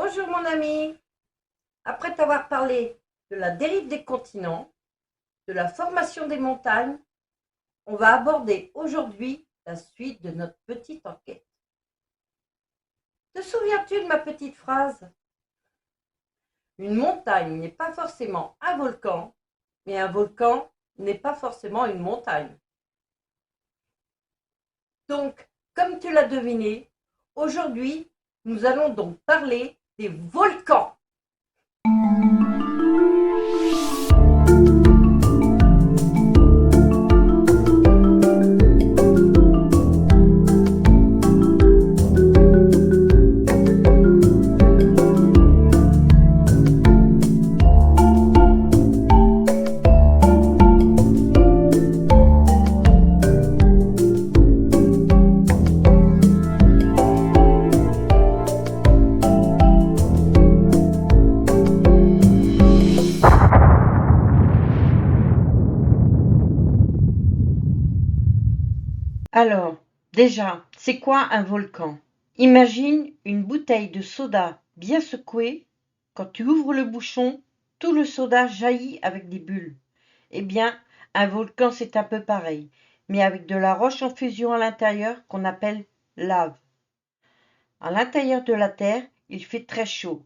Bonjour mon ami. Après t'avoir parlé de la dérive des continents, de la formation des montagnes, on va aborder aujourd'hui la suite de notre petite enquête. Te souviens-tu de ma petite phrase? Une montagne n'est pas forcément un volcan, mais un volcan n'est pas forcément une montagne. Donc, comme tu l'as deviné, aujourd'hui, nous allons donc parler des volcans. Alors, déjà, c'est quoi un volcan? Imagine une bouteille de soda bien secouée. Quand tu ouvres le bouchon, tout le soda jaillit avec des bulles. Eh bien, un volcan, c'est un peu pareil, mais avec de la roche en fusion à l'intérieur qu'on appelle lave. À l'intérieur de la Terre, il fait très chaud,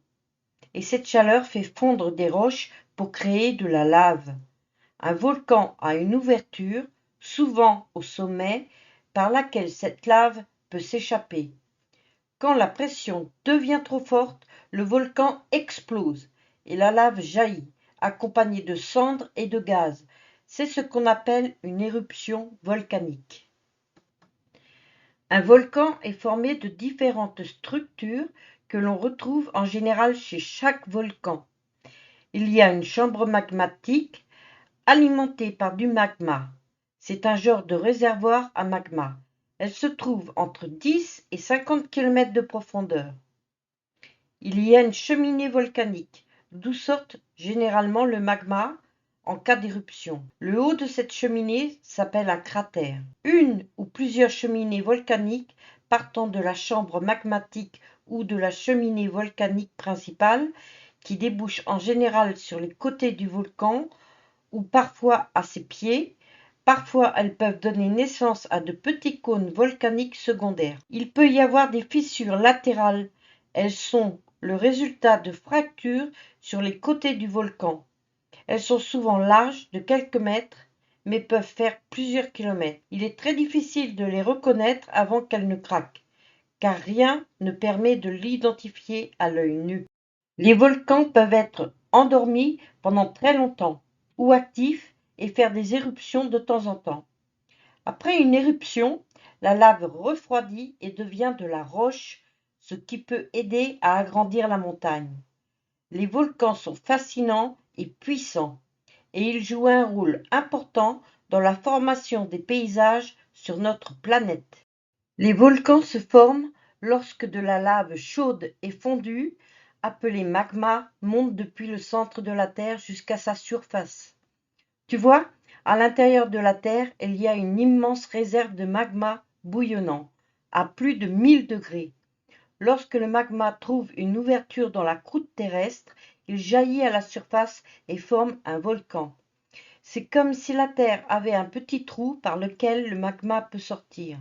et cette chaleur fait fondre des roches pour créer de la lave. Un volcan a une ouverture, souvent au sommet, par laquelle cette lave peut s'échapper. Quand la pression devient trop forte, le volcan explose et la lave jaillit, accompagnée de cendres et de gaz. C'est ce qu'on appelle une éruption volcanique. Un volcan est formé de différentes structures que l'on retrouve en général chez chaque volcan. Il y a une chambre magmatique alimentée par du magma. C'est un genre de réservoir à magma. Elle se trouve entre 10 et 50 km de profondeur. Il y a une cheminée volcanique, d'où sort généralement le magma en cas d'éruption. Le haut de cette cheminée s'appelle un cratère. Une ou plusieurs cheminées volcaniques partant de la chambre magmatique ou de la cheminée volcanique principale, qui débouche en général sur les côtés du volcan ou parfois à ses pieds. Parfois, elles peuvent donner naissance à de petits cônes volcaniques secondaires. Il peut y avoir des fissures latérales. Elles sont le résultat de fractures sur les côtés du volcan. Elles sont souvent larges de quelques mètres, mais peuvent faire plusieurs kilomètres. Il est très difficile de les reconnaître avant qu'elles ne craquent, car rien ne permet de l'identifier à l'œil nu. Les volcans peuvent être endormis pendant très longtemps ou actifs et faire des éruptions de temps en temps. Après une éruption, la lave refroidit et devient de la roche, ce qui peut aider à agrandir la montagne. Les volcans sont fascinants et puissants, et ils jouent un rôle important dans la formation des paysages sur notre planète. Les volcans se forment lorsque de la lave chaude et fondue, appelée magma, monte depuis le centre de la Terre jusqu'à sa surface. Tu vois, à l'intérieur de la Terre, il y a une immense réserve de magma bouillonnant, à plus de 1000 degrés. Lorsque le magma trouve une ouverture dans la croûte terrestre, il jaillit à la surface et forme un volcan. C'est comme si la Terre avait un petit trou par lequel le magma peut sortir.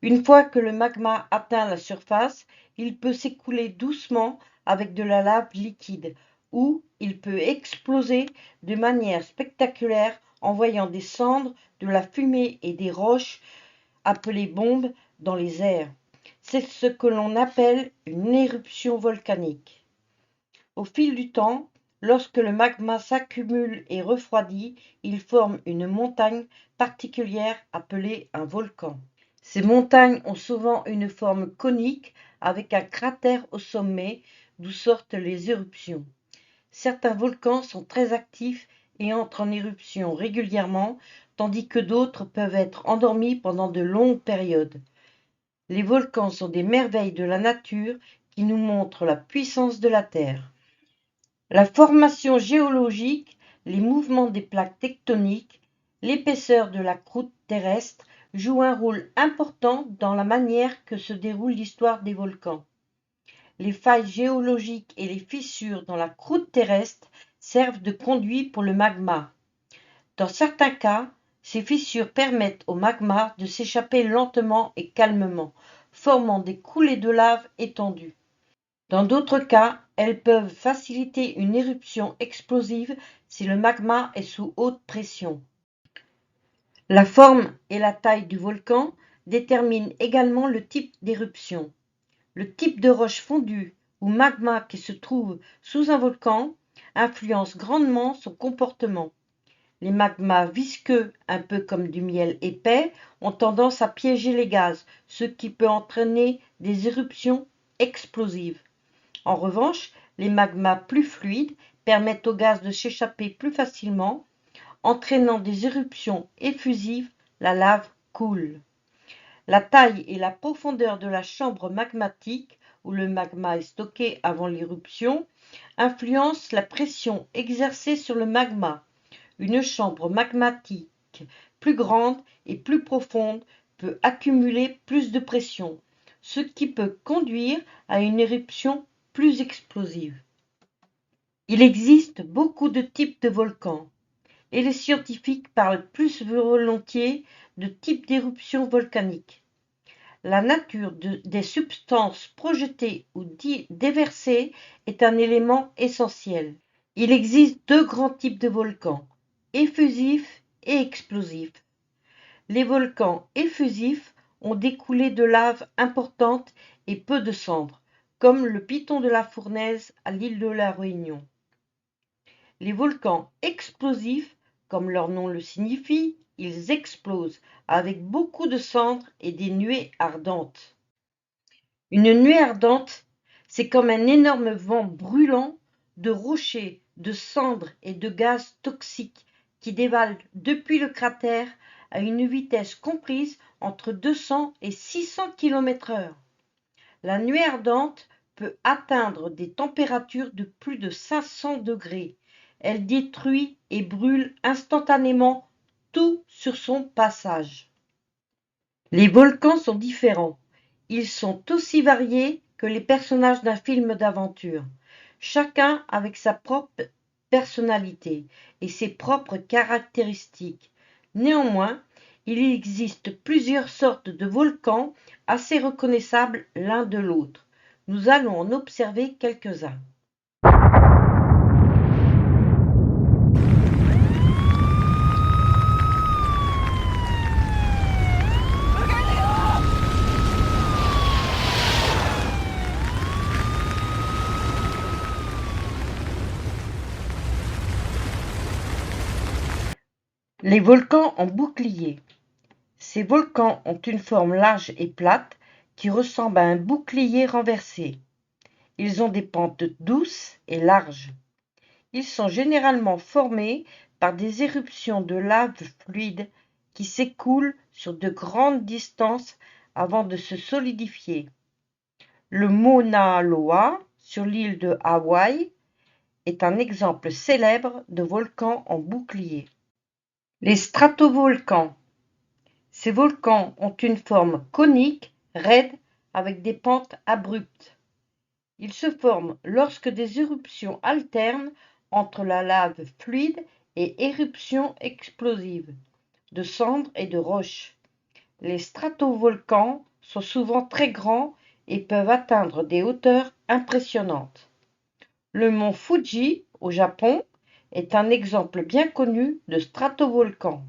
Une fois que le magma atteint la surface, il peut s'écouler doucement avec de la lave liquide, ou il peut exploser de manière spectaculaire envoyant des cendres, de la fumée et des roches appelées bombes dans les airs. C'est ce que l'on appelle une éruption volcanique. Au fil du temps, lorsque le magma s'accumule et refroidit, il forme une montagne particulière appelée un volcan. Ces montagnes ont souvent une forme conique avec un cratère au sommet, d'où sortent les éruptions. Certains volcans sont très actifs et entrent en éruption régulièrement, tandis que d'autres peuvent être endormis pendant de longues périodes. Les volcans sont des merveilles de la nature qui nous montrent la puissance de la Terre. La formation géologique, les mouvements des plaques tectoniques, l'épaisseur de la croûte terrestre jouent un rôle important dans la manière que se déroule l'histoire des volcans. les failles géologiques et les fissures dans la croûte terrestre servent de conduit pour le magma. Dans certains cas, ces fissures permettent au magma de s'échapper lentement et calmement, formant des coulées de lave étendues. Dans d'autres cas, elles peuvent faciliter une éruption explosive si le magma est sous haute pression. La forme et la taille du volcan déterminent également le type d'éruption. Le type de roche fondue ou magma qui se trouve sous un volcan influence grandement son comportement. Les magmas visqueux, un peu comme du miel épais, ont tendance à piéger les gaz, ce qui peut entraîner des éruptions explosives. En revanche, les magmas plus fluides permettent aux gaz de s'échapper plus facilement, entraînant des éruptions effusives, la lave coule. La taille et la profondeur de la chambre magmatique, où le magma est stocké avant l'éruption, influencent la pression exercée sur le magma. Une chambre magmatique plus grande et plus profonde peut accumuler plus de pression, ce qui peut conduire à une éruption plus explosive. Il existe beaucoup de types de volcans, et les scientifiques parlent plus volontiers de types d'éruptions volcaniques. La nature des substances projetées ou déversées est un élément essentiel. Il existe deux grands types de volcans, effusifs et explosifs. Les volcans effusifs ont des coulées de lave importantes et peu de cendres, comme le piton de la Fournaise à l'île de la Réunion. Les volcans explosifs, comme leur nom le signifie, ils explosent avec beaucoup de cendres et des nuées ardentes. Une nuée ardente, c'est comme un énorme vent brûlant de rochers, de cendres et de gaz toxiques qui dévalent depuis le cratère à une vitesse comprise entre 200 et 600 km/h. La nuée ardente peut atteindre des températures de plus de 500 degrés. Elle détruit et brûle instantanément tout sur son passage. Les volcans sont différents. Ils sont aussi variés que les personnages d'un film d'aventure, chacun avec sa propre personnalité et ses propres caractéristiques. Néanmoins, il existe plusieurs sortes de volcans assez reconnaissables l'un de l'autre. Nous allons en observer quelques-uns. Les volcans en bouclier. Ces volcans ont une forme large et plate qui ressemble à un bouclier renversé. Ils ont des pentes douces et larges. Ils sont généralement formés par des éruptions de lave fluide qui s'écoulent sur de grandes distances avant de se solidifier. Le Mauna Loa, sur l'île de Hawaï, est un exemple célèbre de volcan en bouclier. Les stratovolcans. Ces volcans ont une forme conique, raide, avec des pentes abruptes. Ils se forment lorsque des éruptions alternent entre la lave fluide et éruptions explosives, de cendres et de roches. Les stratovolcans sont souvent très grands et peuvent atteindre des hauteurs impressionnantes. Le mont Fuji, au Japon, est un exemple bien connu de stratovolcan.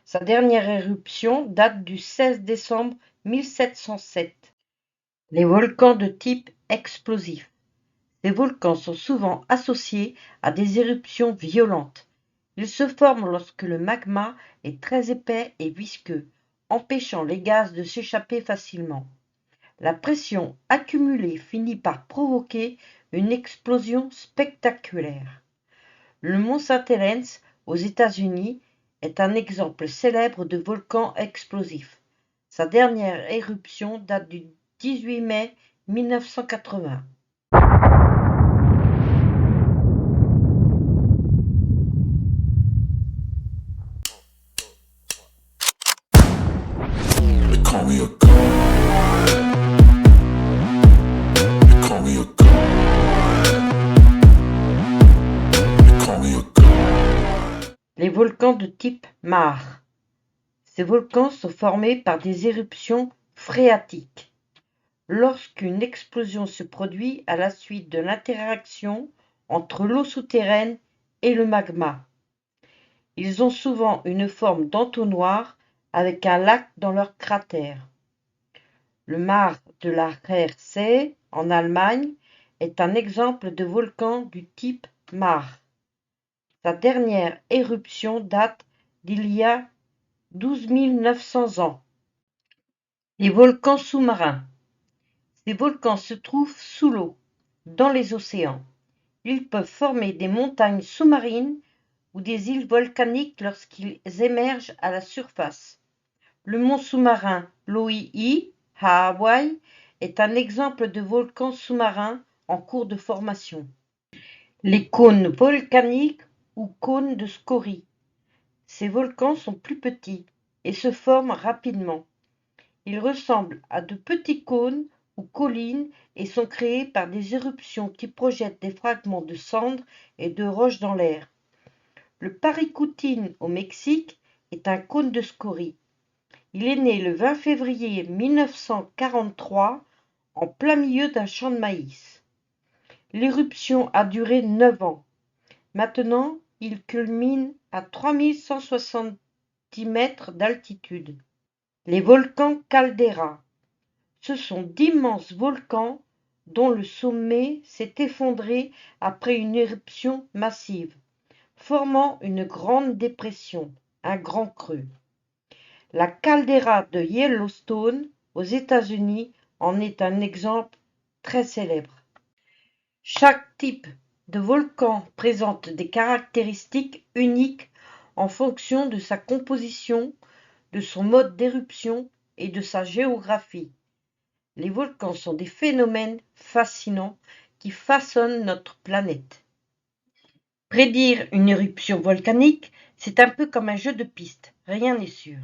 Sa dernière éruption date du 16 décembre 1707. Les volcans de type explosif. Ces volcans sont souvent associés à des éruptions violentes. Ils se forment lorsque le magma est très épais et visqueux, empêchant les gaz de s'échapper facilement. La pression accumulée finit par provoquer une explosion spectaculaire. Le mont St. Helens, aux États-Unis, est un exemple célèbre de volcan explosif. Sa dernière éruption date du 18 mai 1980. They call me a god. They call me volcans de type maar. Ces volcans sont formés par des éruptions phréatiques. Lorsqu'une explosion se produit à la suite de l'interaction entre l'eau souterraine et le magma. Ils ont souvent une forme d'entonnoir avec un lac dans leur cratère. Le Maar de la Hersee, en Allemagne, est un exemple de volcan du type maar. Sa dernière éruption date d'il y a 12 900 ans. Les volcans sous-marins. Ces volcans se trouvent sous l'eau, dans les océans. Ils peuvent former des montagnes sous-marines ou des îles volcaniques lorsqu'ils émergent à la surface. Le mont sous-marin Loihi, à Hawaï, est un exemple de volcan sous-marin en cours de formation. Les cônes volcaniques ou cônes de scorie. Ces volcans sont plus petits et se forment rapidement. Ils ressemblent à de petits cônes ou collines et sont créés par des éruptions qui projettent des fragments de cendres et de roches dans l'air. Le Paricutín au Mexique est un cône de scorie. Il est né le 20 février 1943 en plein milieu d'un champ de maïs. L'éruption a duré 9 ans. Maintenant, il culmine à 3160 mètres d'altitude. Les volcans caldeira. Ce sont d'immenses volcans dont le sommet s'est effondré après une éruption massive, formant une grande dépression, un grand creux. La caldeira de Yellowstone, aux États-Unis, en est un exemple très célèbre. Chaque type de volcan présente des caractéristiques uniques en fonction de sa composition, de son mode d'éruption et de sa géographie. Les volcans sont des phénomènes fascinants qui façonnent notre planète. Prédire une éruption volcanique, c'est un peu comme un jeu de piste, rien n'est sûr.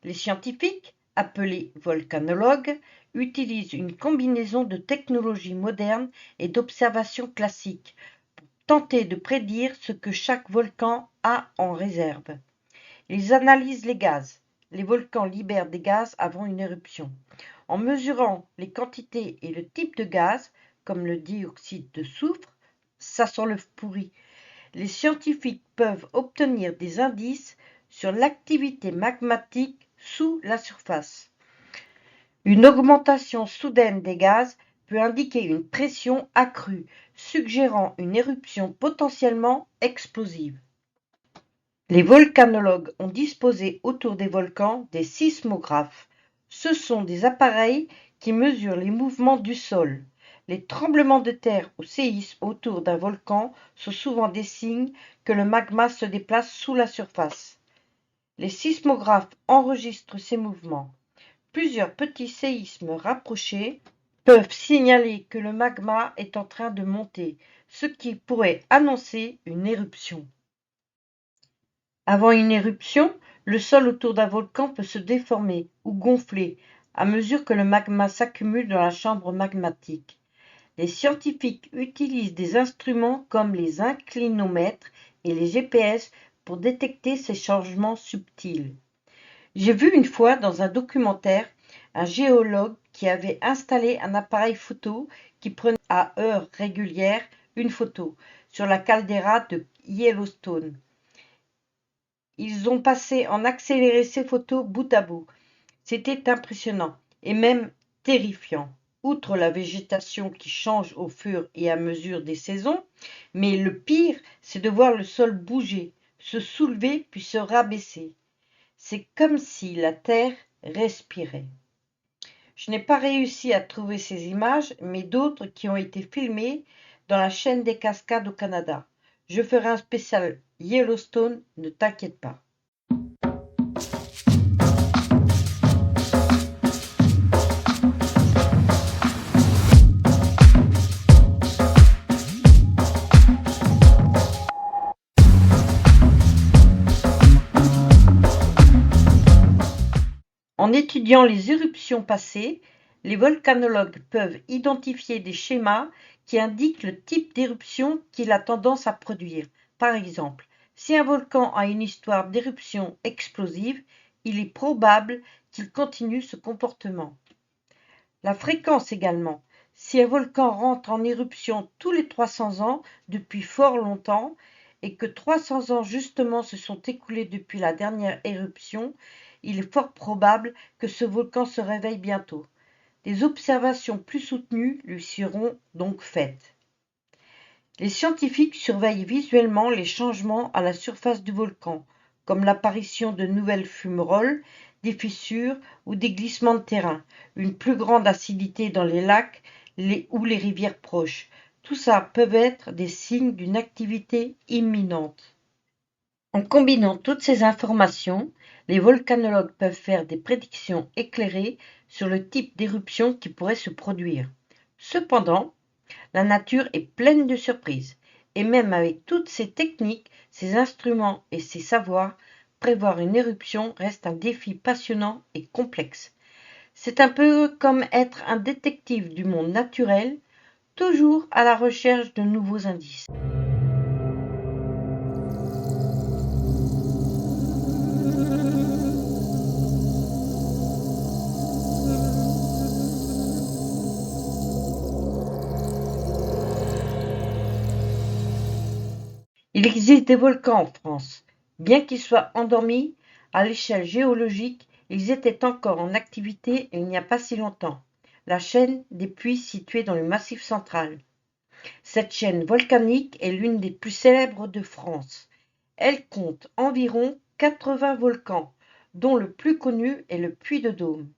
Les scientifiques, appelés volcanologues, utilisent une combinaison de technologies modernes et d'observations classiques pour tenter de prédire ce que chaque volcan a en réserve. Ils analysent les gaz. Les volcans libèrent des gaz avant une éruption. En mesurant les quantités et le type de gaz, comme le dioxyde de soufre, ça sent le pourri, les scientifiques peuvent obtenir des indices sur l'activité magmatique sous la surface. Une augmentation soudaine des gaz peut indiquer une pression accrue, suggérant une éruption potentiellement explosive. Les volcanologues ont disposé autour des volcans des sismographes. Ce sont des appareils qui mesurent les mouvements du sol. Les tremblements de terre ou séismes autour d'un volcan sont souvent des signes que le magma se déplace sous la surface. Les sismographes enregistrent ces mouvements. Plusieurs petits séismes rapprochés peuvent signaler que le magma est en train de monter, ce qui pourrait annoncer une éruption. Avant une éruption, le sol autour d'un volcan peut se déformer ou gonfler à mesure que le magma s'accumule dans la chambre magmatique. Les scientifiques utilisent des instruments comme les inclinomètres et les GPS pour détecter ces changements subtils. J'ai vu une fois dans un documentaire un géologue qui avait installé un appareil photo qui prenait à heures régulières une photo sur la caldeira de Yellowstone. Ils ont passé en accéléré ces photos bout à bout. C'était impressionnant et même terrifiant. Outre la végétation qui change au fur et à mesure des saisons, mais le pire, c'est de voir le sol bouger, se soulever puis se rabaisser. C'est comme si la terre respirait. Je n'ai pas réussi à trouver ces images, mais d'autres qui ont été filmées dans la chaîne des cascades au Canada. Je ferai un spécial Yellowstone, ne t'inquiète pas. En étudiant les éruptions passées, les volcanologues peuvent identifier des schémas qui indiquent le type d'éruption qu'il a tendance à produire. Par exemple, Si un volcan a une histoire d'éruption explosive, il est probable qu'il continue ce comportement. La fréquence également. Si un volcan rentre en éruption tous les 300 ans depuis fort longtemps et que 300 ans justement se sont écoulés depuis la dernière éruption, il est fort probable que ce volcan se réveille bientôt. Des observations plus soutenues lui seront donc faites. Les scientifiques surveillent visuellement les changements à la surface du volcan, comme l'apparition de nouvelles fumerolles, des fissures ou des glissements de terrain, une plus grande acidité dans les lacs ou les rivières proches. Tout ça peuvent être des signes d'une activité imminente. En combinant toutes ces informations, les volcanologues peuvent faire des prédictions éclairées sur le type d'éruption qui pourrait se produire. Cependant, la nature est pleine de surprises, et même avec toutes ces techniques, ces instruments et ces savoirs, prévoir une éruption reste un défi passionnant et complexe. C'est un peu comme être un détective du monde naturel, toujours à la recherche de nouveaux indices. Il existe des volcans en France. Bien qu'ils soient endormis, à l'échelle géologique, ils étaient encore en activité il n'y a pas si longtemps. La chaîne des Puys située dans le Massif central. Cette chaîne volcanique est l'une des plus célèbres de France. Elle compte environ 80 volcans, dont le plus connu est le Puy de Dôme.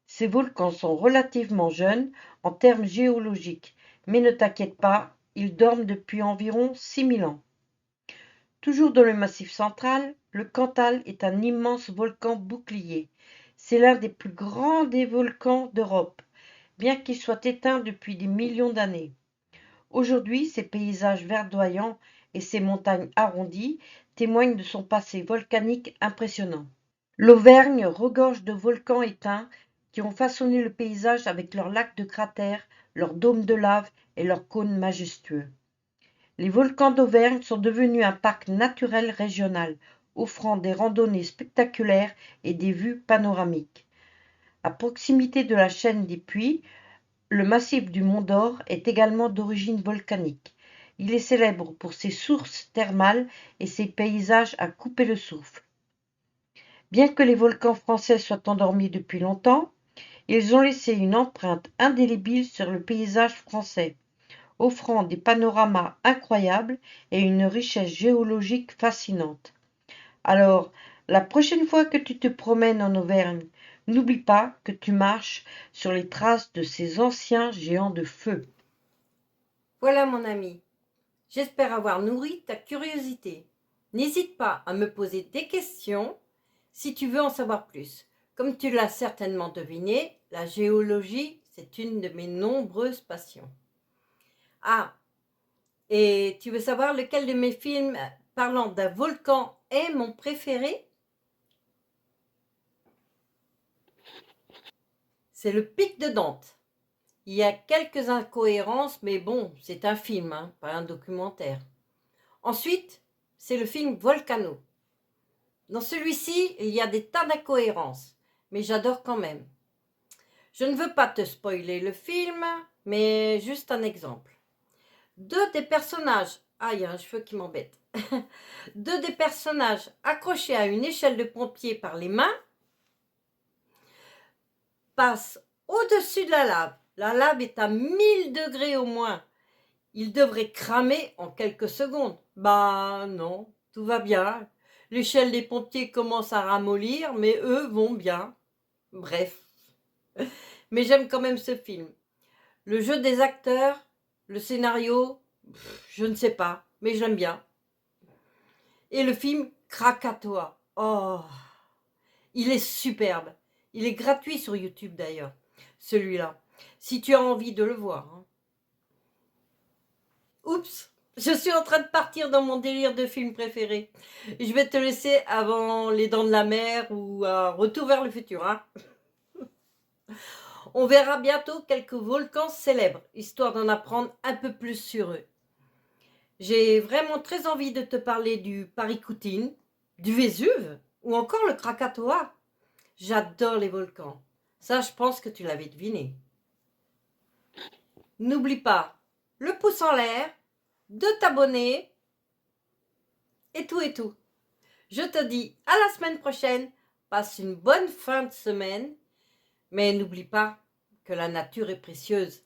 Ces volcans sont relativement jeunes en termes géologiques, mais ne t'inquiète pas, ils dorment depuis environ 6000 ans. Toujours dans le Massif central, le Cantal est un immense volcan bouclier. C'est l'un des plus grands des volcans d'Europe, bien qu'il soit éteint depuis des millions d'années. Aujourd'hui, ses paysages verdoyants et ses montagnes arrondies témoignent de son passé volcanique impressionnant. L'Auvergne regorge de volcans éteints qui ont façonné le paysage avec leurs lacs de cratères, leurs dômes de lave et leurs cônes majestueux. Les volcans d'Auvergne sont devenus un parc naturel régional, offrant des randonnées spectaculaires et des vues panoramiques. À proximité de la chaîne des Puys, le massif du Mont d'Or est également d'origine volcanique. Il est célèbre pour ses sources thermales et ses paysages à couper le souffle. Bien que les volcans français soient endormis depuis longtemps, ils ont laissé une empreinte indélébile sur le paysage français, offrant des panoramas incroyables et une richesse géologique fascinante. Alors, la prochaine fois que tu te promènes en Auvergne, n'oublie pas que tu marches sur les traces de ces anciens géants de feu. Voilà mon ami, j'espère avoir nourri ta curiosité. N'hésite pas à me poser des questions si tu veux en savoir plus. Comme tu l'as certainement deviné, la géologie, c'est une de mes nombreuses passions. Ah, et tu veux savoir lequel de mes films parlant d'un volcan est mon préféré? C'est le Pic de Dante. Il y a quelques incohérences, mais bon, c'est un film, hein, pas un documentaire. Ensuite, c'est le film Volcano. Dans celui-ci, il y a des tas d'incohérences, mais j'adore quand même. Je ne veux pas te spoiler le film, mais juste un exemple. Deux des personnages, ah, il y a un cheveu qui m'embête. Deux des personnages accrochés à une échelle de pompier par les mains passent au-dessus de la lave. La lave est à 1000 degrés au moins. Ils devraient cramer en quelques secondes. Bah non, tout va bien. L'échelle des pompiers commence à ramollir, mais eux vont bien. Bref. Mais j'aime quand même ce film. Le jeu des acteurs, le scénario, je ne sais pas, mais j'aime bien. Et le film Krakatoa. Oh, il est superbe. Il est gratuit sur YouTube d'ailleurs, celui-là, si tu as envie de le voir. Hein. Oups, je suis en train de partir dans mon délire de film préféré. Je vais te laisser avant Les Dents de la Mer ou Retour vers le futur. Hein. On verra bientôt quelques volcans célèbres, histoire d'en apprendre un peu plus sur eux. J'ai vraiment très envie de te parler du Paricutin, du Vésuve ou encore le Krakatoa. J'adore les volcans. Ça, je pense que tu l'avais deviné. N'oublie pas le pouce en l'air, de t'abonner et tout et tout. Je te dis à la semaine prochaine. Passe une bonne fin de semaine. Mais n'oublie pas que la nature est précieuse.